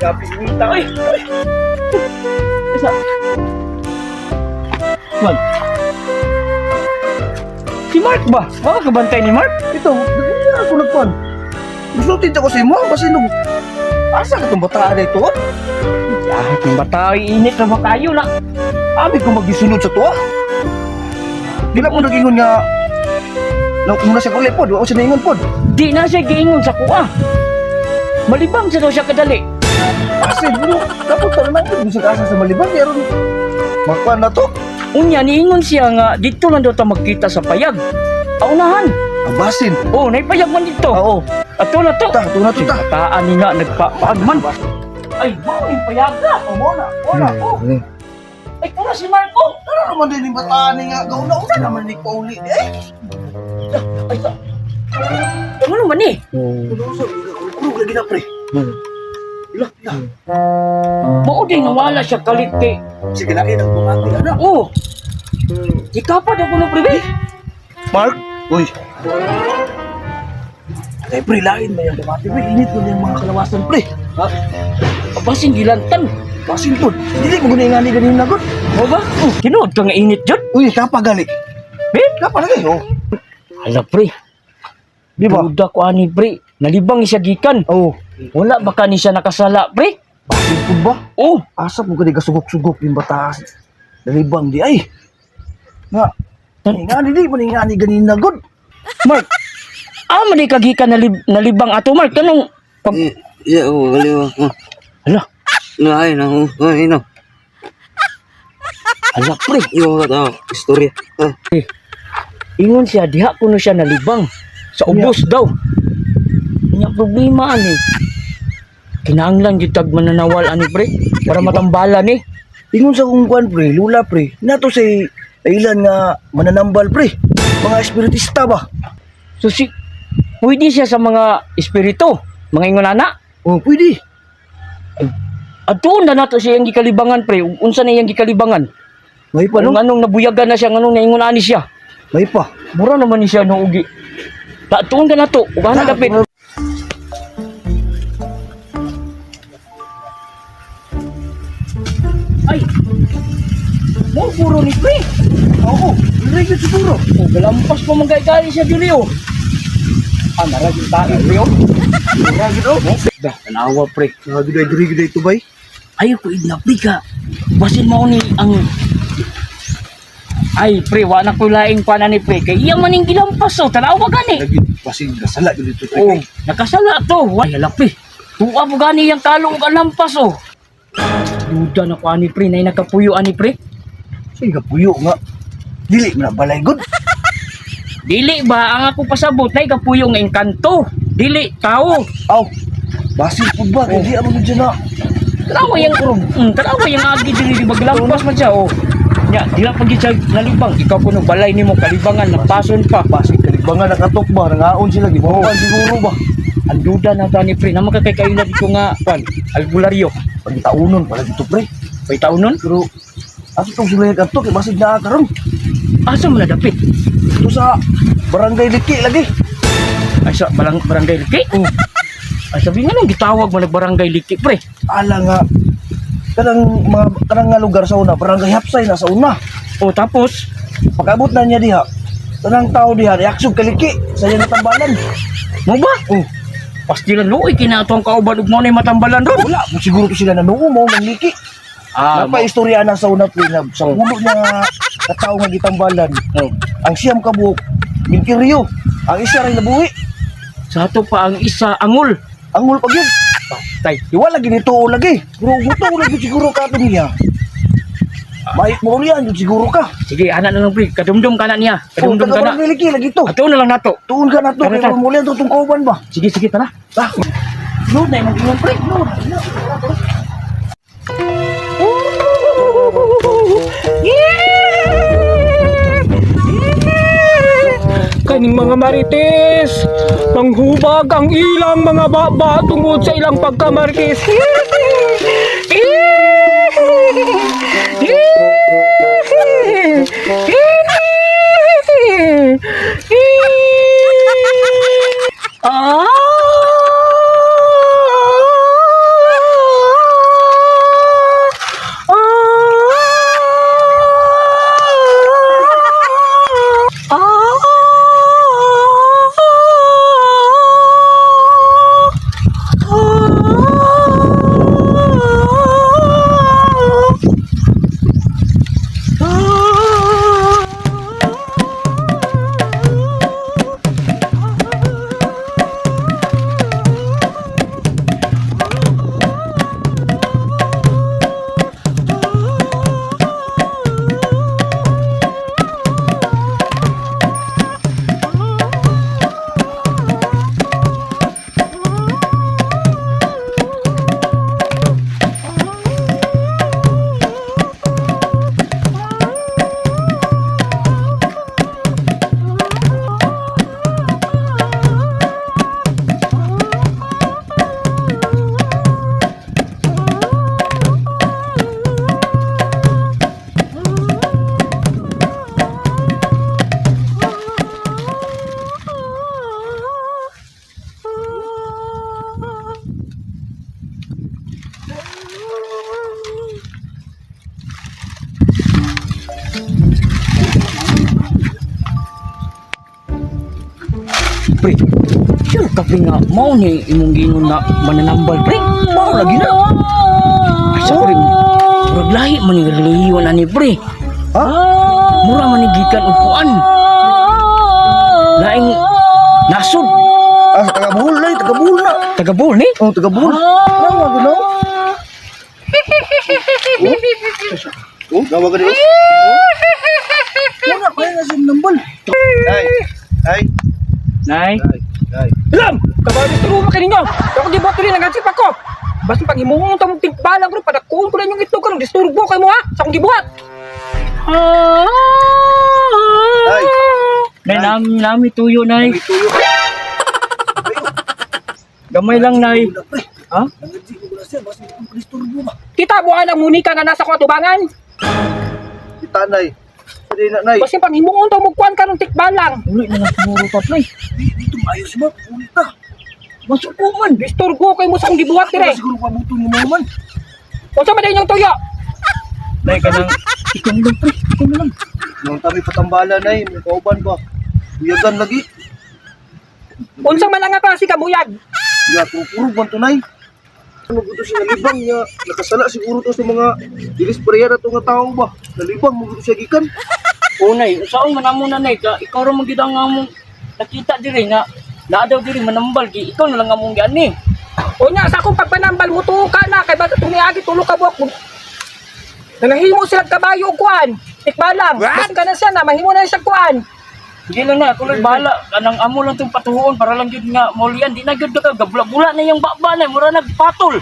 Gabi inita. Ay! Isa. Wag. Si Mark ba? Baka kabantay ni Mark? Ito, hindi ako nagpan. Gusto ko sa imo, kasi nung... Asa ka itong bataan na ito? Ah, yung bata ay init na ba kayo na? Abi ko magisunod sa to, ah. Di na mo nag-ingon nga... Nang muna siya kulay po, ako siya naingon po. Di na siya giingon sa kuha. Malibang sa daw siya kadali. Kasi, dapat ka naman yun. Gusto ka asa sa malibang, meron... Magpan na to. Unya, niingon siya nga, dito lang daw ta magkita sa payag. Aunahan. Abasin. Oh, naipayag man dito. Oo. Ato na to. Ito na to, ta. Bataan ni nga, nagpapaagman. Ay, mo yung payaga. O, muna. Ay, kuna si Marco. Ano naman din yung bataan nga? Gauna-una naman ni Pauli. Ay, ano naman eh? Kulog lagi na, pre. Ila. Mao din nawala siya kalit kay. Sige na, ang bumati ka na. Oh. Ikaw pa daw kuno pre. Mark? Uy. Eh, pre, lain ba yung bumati, pre? Init mo yung mga kalawasan, pre. Ha? Abasin gilantan. Pasin po. Hindi mo guna nga ni ganun nagot. Mo ba? Kinood ka nga init jud. Uy, kapagali. Be? Kapa lagi, oh. Hala pre. Di ba? Duda ko ani pre. Nalibang siya gikan. Oo. Wala baka ni siya nakasala pre? Pasin po ba? Oh. Asa mo ka di kasugok-sugok yung batas. Dalibang di ay. Nga. Nga ni di mo nga ni ganin nagot. Mark. Amo di kagikan nalibang ato Mark kanong pag Iya, oh, kaliwa. Hala. Ay, no. Ay, no. Hala pre. Iyo ka tao. Istorya. Ingon siya diha kuno siya nalibang sa ubos daw. Nya problema ani. Kinahanglan gyud tag mananawal ani pre para matambalan ni. Ingon sa kong kuan, pre, lula, pre. Nato say ilan nga mananambal, pre. Mga espiritista ba? So si pwede siya sa mga espiritu, mga ingonana. Oh, pwede. Adto na nato siya yung gikalibangan pre. Unsa na yung gikalibangan? May pa, no? Anong nabuyagan na siya, anong naingonani siya. May pa. Mura naman ni siya no ugi. Tuon ka nato, ugahan dapit. Ay. Mo puro ni pre. Oo, nilagay siguro. Oh, galampas pa manggay-gali siya dili oh. Ah, naragin tayo pre oh. Naragin, oh. Dah, tanawa pre. Nagagiday ito, bay. Ayaw ko idnapli ka. Basin mo ni ang... Ay, pre, wala ko laing pa na ni pre. Kaya iya maning gilampas oh. Tanawa gani. Lagi, pasing nasala dito, pre. Oh, nakasala to. Ay, alapi. Tuwa mo gani yung talo ka lampas oh. Duda na ko ani pre. Nay nakapuyo ani pre. Sige, puyo nga. Dili mo na balay good. Dili ba ang ako pasabot nay kapuyo nga engkanto. Dili tao. Aw, basin po ba? Hindi ako na dyan na. Tanawa yung tanawa yung agi dili di maglampas man siya oh. Nya, dila pag siya nalibang. Ikaw kuno balay nimo kalibangan napason pa. Basin kalibangan nakatok ba? Nangaon sila. Gibawakan siguro ba? Ang duda na tani pre, na makakakaila dito nga pan, albularyo. Pagitaunon pala dito, pre. May taon nun? Pero, ato itong sulayan ka to, kaya basig na karon. Asa mo na dapit? Ito sa barangay Liki lagi. Ay sa barangay Liki? Oh, Ay sabi nga nang gitawag mo nagbarangay Liki pre. ala nga. Kanang nga lugar sa una, barangay Hapsay na sa una. O tapos, Pagabot na niya diha. Tanang tao diha, reaksyon ka Liki. Sa iya natambalan. mo ba? Oh, Pastilan luoy kinatong kauban ug mo na matambalan ron. wala. Siguro to sila na noo mo ng Liki. Napaistorya na sa una pre na sa ulo niya katao nga gitambalan. Ang siyam kabuok, Minkiryo. Ang isa rin nabuhi. Sa ato pa ang isa angol. Angol pag yun. Tay, Iwa lagi nito lagi. Pero gusto lagi siguro ka ito niya. Mahit mo ulian yun siguro ka. sige anak na lang pre, kadumdum ka na niya. Kung Kadumdum ka na. taga Liki lagi to. Ato na lang nato. Tuon ka na to. Tara, Pero tara. muli ang tutong kauban ba? Sige tara. Ah, Load na yung ingon pre. Load. Kaning mga marites, manghubag ang ilang mga baba tungod sa ilang pagkamarites. pre. Sure ka pre nga mao ni imong gingon na mananambal pre. Mao lagi na. Asa pre? Murag lahi man ni relihiyon ani pre. Ha? Mura man ni gikan upuan. Laing nasod Ah, taga-buhol na, taga-buhol na. tagabol ni. Oh, taga-buhol. Nawa ko na. Oh, nawa ka na. Wala pa yung asin nambal. Ay, ay, Nay. ay. Alam! Kabayo dito mo kaninyo! Ako di ba tuloy nag-ansip ako? Basta pag imuhong tamong tigbalang ko, padakuon ko na yung itlog ko, disturbo kayo mo ha! Sa akong gibuhat! Ay. Nay nami tuyo nay. Tuyo. Gamay lang nay. Ha? Nangadji ko na siya, basta hindi ko disturbo ba. Kita mo ang munika nga nasa kwatubangan! Kita, nay. Hindi na, nay. Basta pag imuhong tamong kuhan ka ng tikbalang! Uli na lang siguro pa nay. Dito maayos ba? Ulit ka. Masuk po man. Disturbo kayo mo sa akong gibuhat dire! Siguro pabuto mo naman. Kung sa madayin yung tuyo! Nay ka nang ikaw lang pre. Ikaw na lang. Nung kami patambala, nay. May kauban ba? Buyagan lagi. Kung sa man nga klase ka buyag! Ya, puro man to, nay. Ano gusto siya nalibang niya? Nakasala siguro to sa mga dilispreya na to nga tao ba? Nalibang mo gusto siya gikan. O nay, usaon man amo na nay ka ikaw ra man gid ang among nakita diri nga naa daw diri manambal gi ikaw na lang among gani. O nya, sa akong pagpanambal mo tuho ka na, kay baga tumiagi tulo ka buwak mo. Nanahimo sila kabayo o kuhan! Tikbalang! Basta ka na siya na, mahimo na siya kuhan! Sige lang na ako lang bahala kanang amo lang tong patuhuon para lang gyud nga maulian di na gyud ka gabula-bula na yung baba na mura nagpatol.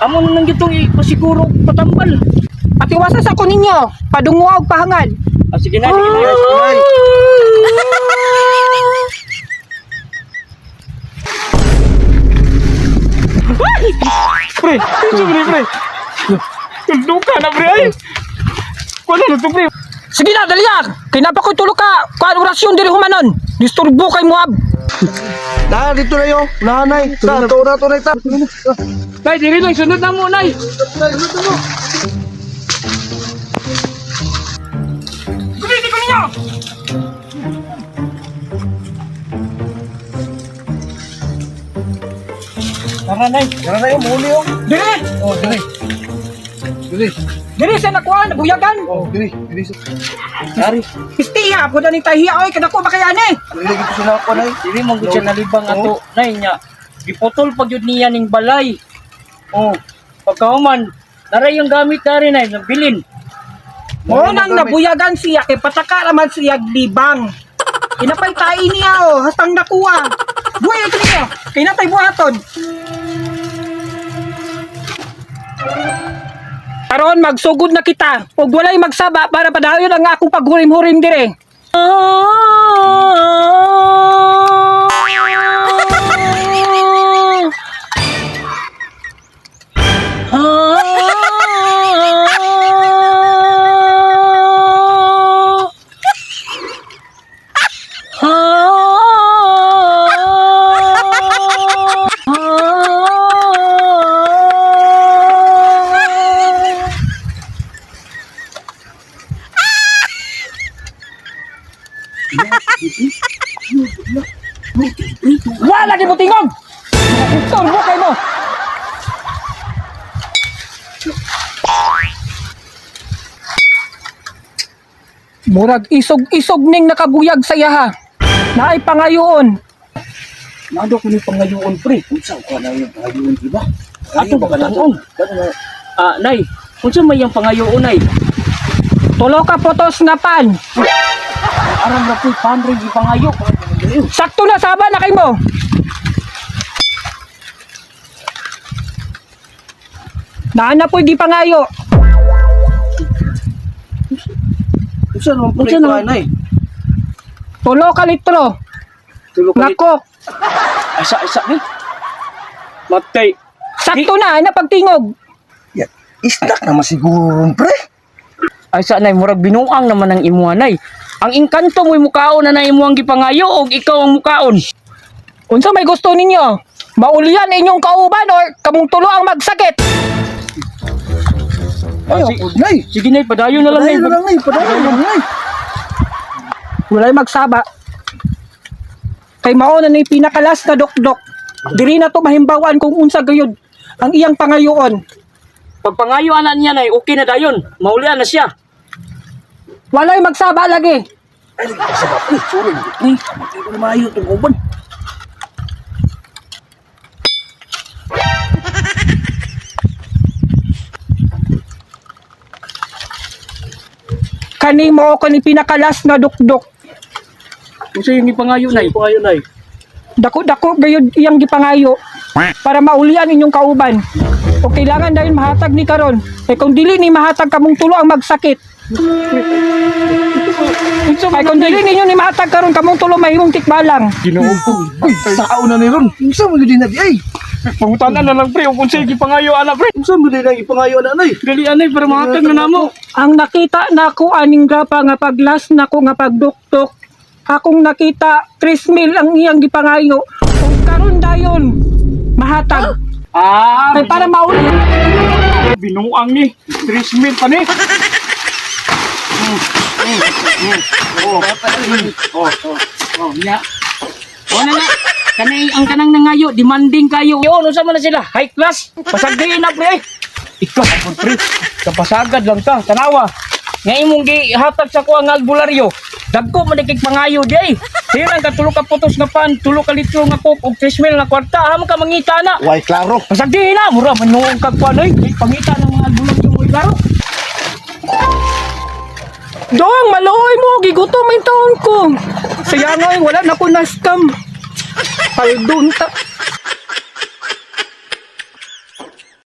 Amo na lang gyud tong ipasiguro patambal. Patiwasan sa ako ninyo, padungo og pahangad. Ah, sige na, sige na. Nay. Pre, pre. Tulog ka na, pre. Wala na to, pre. Sige na, dalihan. Kinapa ko'y tulog ka. Kuhan orasyon diri humanon. Disturbo kay Muab. Ta, dito na yo. Nanay. Ta, to na to na ta. Nay, diri lang sunod na mo, nay. Guliti ko ninyo! Tara, nay. Tara na yo, muli yo. Diri! Oh, dili. Dili. Diri sa nakuhan, buyagan. Oh, dili. Dili. Dari. Istiya, po na ni tahiya. Oy, kadako ba kaya ni? Dili gito sila ako, nay. Diri man gud siya nalibang ato, nay nya. Giputol pag yun niya ning balay. Oh, pagkauman, naray yung gamit dari nay, nabilin. Mo nang nabuyagan siya, kay pataka naman siya libang. Kinapay tayo niya, oh, hastang nakuha. Buhay ito niyo, kinatay buhaton. Karon magsugod na kita, ug walay magsaba para padayon ang akong paghurim-hurim dire. Wala di mo tingog! Istorbo kayo mo! Murag isog-isog ning nakabuyag sa yaha. Naay pangayoon. Nado ko ni pangayoon pre. Unsa ko na yung ayun, di ba? Ato ba kanaon? Ah, nay. Unsa may yung pangayoon nay? Tulo ka potos na pan. Aram ra pre, pandre di pangayo. Sakto na saba na kay mo. Naana po di pangayo. Unsa naman Unsa pala naman? nay? Tulo ka litro. Tulo ka Nako. Isa ni. Matay. Sakto na na pagtingog. Ya, isdak naman siguro, pre. Ay sa nay murag binuang naman ang imuha nay. Ang inkanto mo'y mukaon na imuang gipangayo o ikaw ang mukaon. Unsa may gusto ninyo? Maulian inyong kauban or kamong tulo ang magsakit? Ay, sige, nay. sige nay, padayon na lang nay. Padayon na lang, nay. Padayon na lang, nay. Walay magsaba. Kay mao na ni pinakalas na dokdok. Diri na to mahimbawaan kung unsa gayud ang iyang pangayoon. Pag pangayo anak niya nay, okay na dayon. Maulian na siya. Walay magsaba lagi. Ay, sa bapo. Sorry. Ay, hindi ko mayo itong uban. Kani mo ko ni pinakalas na dokdok. Kung sa'yo yung ipangayo nay. Pangayo na eh. Dako-dako gayud iyang gipangayo para maulian inyong kauban. O kailangan dahil mahatag ni karon. Kay kung dili ni mahatag kamong tulo ang magsakit. Kay kung dili ninyo ni mahatag karon kamong tulo mahimong tikbalang. Ginoo ko. Uy, sao na ni Ron. Unsa mo din na di ay? Pangutanan na lang pre, kung sa'yo yung ipangayo anak pre. Unsa mo din ang ipangayo na nay? Dali anay, para mahatag na namo. Ang nakita nako aning grapa nga paglas nako nga pagduktok. Akong nakita 3,000 ang iyang gipangayo. Kung karon dayon mahatag. Ay, para mauli. Binuang ni. 3,000 pa ni. Nya. Wala na. Kanay ang kanang nangayo, demanding kayo. Yo, ano sa man na sila? High class. Pasagdiin na pre. Ikaw ang pre. Kapasagad lang ta, tanawa. Nga imong gihatag sa ko ang albularyo. Dagko man dikig pangayo di ay. Sino ang katulo ka putos nga pan, tulo ka litro nga coke ug 3,000 na kwarta, amo ka mangita na. Why, klaro. Pasagdiin na, mura manuong kag kuan oy. Pangita ng mga albularyo mo klaro. Dong, maluoy mo, gigutom yung taon ko. Sayangay, wala na ko na-scam. Paldun ta.